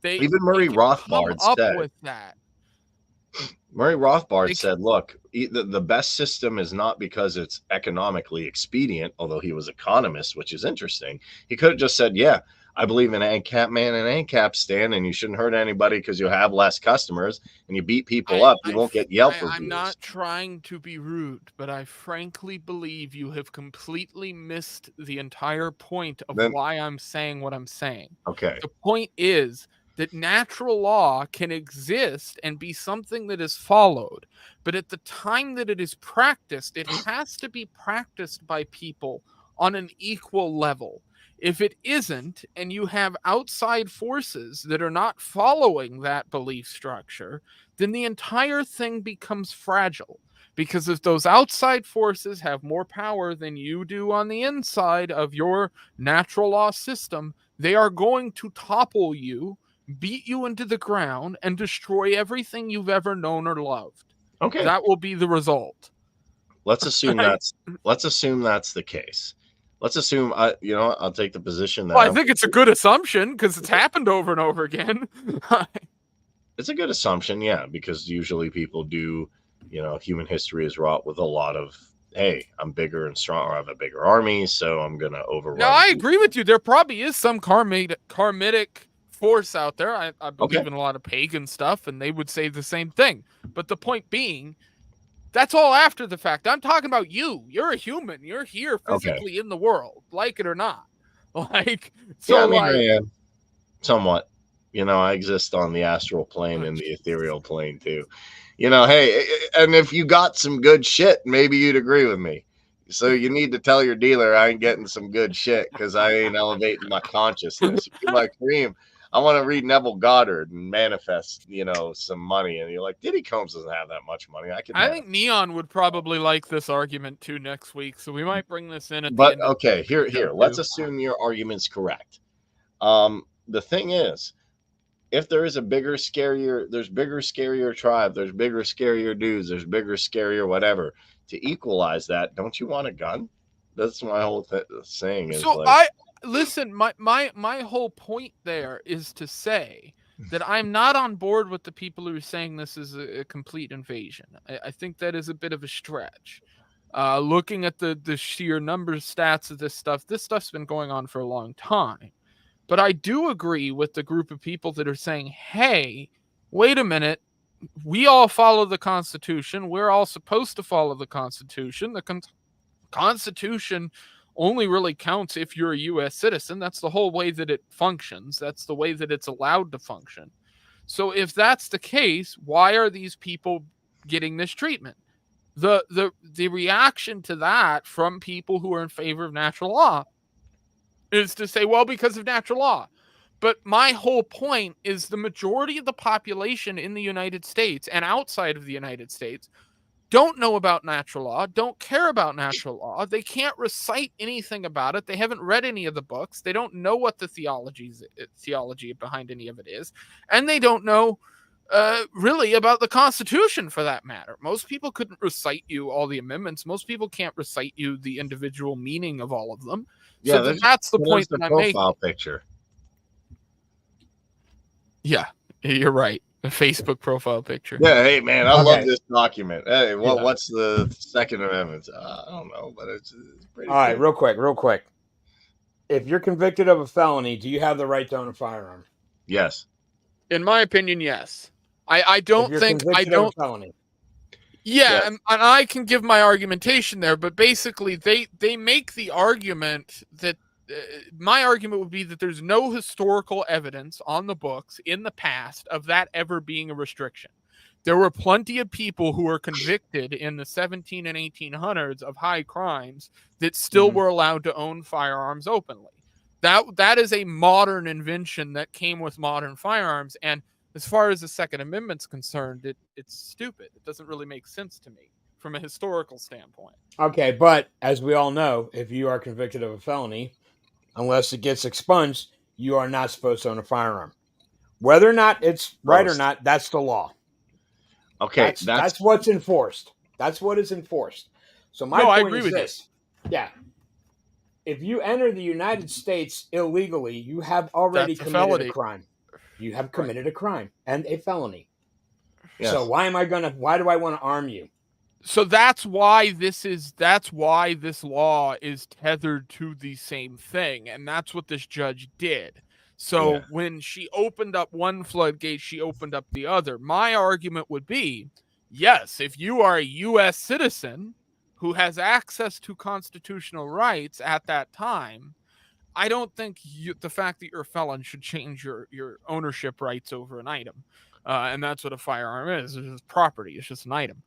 Even Murray Rothbard said with that. Murray Rothbard said, look, the best system is not because it's economically expedient, although he was economist, which is interesting. He could have just said, yeah, I believe in ANCAP man and ANCAP stand, and you shouldn't hurt anybody because you'll have less customers, and you beat people up, you won't get Yelp reviews. I'm not trying to be rude, but I frankly believe you have completely missed the entire point of why I'm saying what I'm saying. Okay. The point is that natural law can exist and be something that is followed, but at the time that it is practiced, it has to be practiced by people on an equal level. If it isn't, and you have outside forces that are not following that belief structure, then the entire thing becomes fragile. Because if those outside forces have more power than you do on the inside of your natural law system, they are going to topple you, beat you into the ground, and destroy everything you've ever known or loved. Okay. That will be the result. Let's assume that's the case. Let's assume I'll take the position that I think it's a good assumption because it's happened over and over again. It's a good assumption, yeah, because usually people do, human history is wrought with a lot of, hey, I'm bigger and stronger, I have a bigger army, so I'm gonna overrun. Now, I agree with you. There probably is some karmic force out there. I believe in a lot of pagan stuff, and they would say the same thing. But the point being, that's all after the fact. I'm talking about you. You're a human. You're here physically in the world, like it or not. I am somewhat. I exist on the astral plane and the ethereal plane too. Hey, and if you got some good shit, maybe you'd agree with me. So you need to tell your dealer I ain't getting some good shit because I ain't elevating my consciousness. You're like, Kareem, I want to read Neville Goddard and manifest, some money. And you're like, Diddy Combs doesn't have that much money. I think Neon would probably like this argument too next week. So we might bring this in at the end. Okay, here. Let's assume your argument's correct. The thing is, if there is there's bigger, scarier tribe, there's bigger, scarier dudes, there's bigger, scarier whatever. To equalize that, don't you want a gun? That's my whole saying. Is so listen, my whole point there is to say that I'm not on board with the people who are saying this is a complete invasion. I think that is a bit of a stretch. Looking at the sheer numbers stats of this stuff's been going on for a long time. But I do agree with the group of people that are saying, hey, wait a minute. We all follow the Constitution. We're all supposed to follow the Constitution. The Constitution only really counts if you're a U.S. citizen. That's the whole way that it functions. That's the way that it's allowed to function. So if that's the case, why are these people getting this treatment? The reaction to that from people who are in favor of natural law is to say, well, because of natural law. But my whole point is the majority of the population in the United States and outside of the United States don't know about natural law, don't care about natural law. They can't recite anything about it. They haven't read any of the books. They don't know what the theology behind any of it is. And they don't know really about the Constitution, for that matter. Most people couldn't recite you all the amendments. Most people can't recite you the individual meaning of all of them. Yeah, So that's the point the that I'm making. profile picture. Yeah, you're right. The Facebook profile picture. Yeah, hey man, I love this document. Hey, Yeah. what's the Second Amendment? I don't know, but it's pretty. All right, good. real quick. If you're convicted of a felony, do you have the right to own a firearm? Yes. In my opinion, yes. I don't think I don't. Of a felony. Yeah, and I can give my argumentation there, but basically they make the argument that my argument would be that there's no historical evidence on the books in the past of that ever being a restriction. There were plenty of people who were convicted in the 17 and 1800s of high crimes that still were allowed to own firearms openly. That is a modern invention that came with modern firearms. And as far as the Second Amendment's concerned, it's stupid. It doesn't really make sense to me from a historical standpoint. Okay, but as we all know, if you are convicted of a felony, unless it gets expunged, you are not supposed to own a firearm. Whether or not it's right or not, that's the law. Okay, that's what's enforced. That's what is enforced. So my point is this. Yeah. If you enter the United States illegally, you have already committed a crime. You have committed a crime and a felony. Yes. So why do I want to arm you? So that's why this law is tethered to the same thing. And that's what this judge did. So when she opened up one floodgate, she opened up the other. My argument would be, yes, if you are a U.S. citizen who has access to constitutional rights at that time, I don't think the fact that you're a felon should change your ownership rights over an item. And that's what a firearm is. It's just property. It's just an item.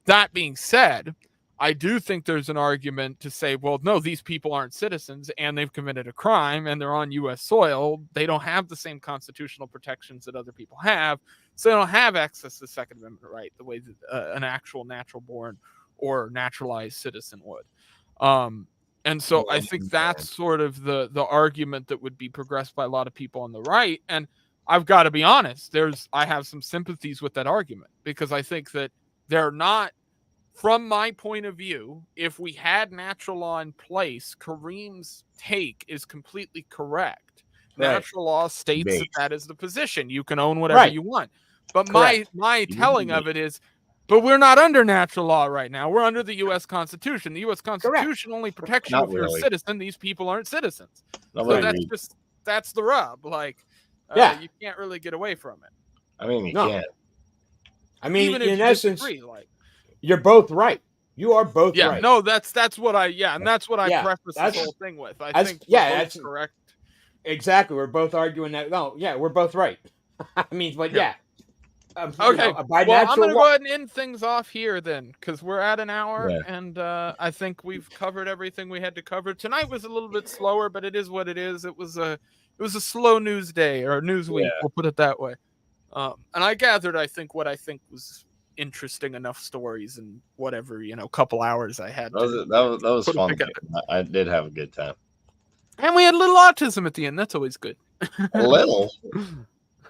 That being said, I do think there's an argument to say, well, no, these people aren't citizens and they've committed a crime and they're on U.S. soil. They don't have the same constitutional protections that other people have. So they don't have access to the Second Amendment right the way that an actual natural born or naturalized citizen would. And so I think that's sort of the argument that would be progressed by a lot of people on the right. And I've got to be honest, I have some sympathies with that argument because I think that they're not, from my point of view, if we had natural law in place, Kareem's take is completely correct. Right. Natural law states that is the position. You can own whatever you want. But my telling of it is, but we're not under natural law right now. We're under the U.S. Constitution. The U.S. Constitution only protects you if you're a citizen. These people aren't citizens. So that's the rub. Like, you can't really get away from it. I mean, you can't. I mean, even if in you essence, disagree, like, you're both right. You are both right. No, that's what I and that's what I preface this whole thing with. I think that's correct. Exactly. We're both arguing that. No, we're both right. I mean, but okay. I'm going to go ahead and end things off here then, because we're at an hour, and I think we've covered everything we had to cover. Tonight was a little bit slower, but it is what it is. It was a slow news day or news week. We'll put it that way. And I gathered, what I think was interesting enough stories and whatever, couple hours I had. That was fun. I did have a good time. And we had a little autism at the end. That's always good. A little.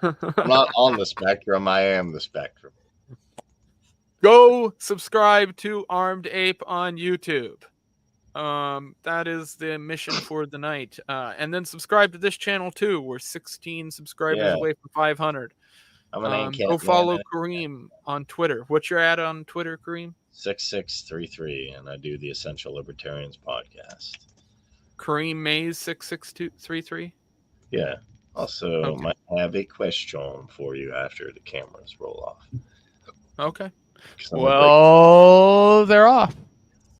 I'm not on the spectrum. I am the spectrum. Go subscribe to Armed Ape on YouTube. That is the mission for the night. And then subscribe to this channel too. We're 16 subscribers away from 500. Go follow Kareem on Twitter. What's your ad on Twitter, Kareem? 6633, and I do the Essential Libertarians podcast. Kareem Mays 6633. Yeah. Also, might have a question for you after the cameras roll off. Okay. Well, they're off.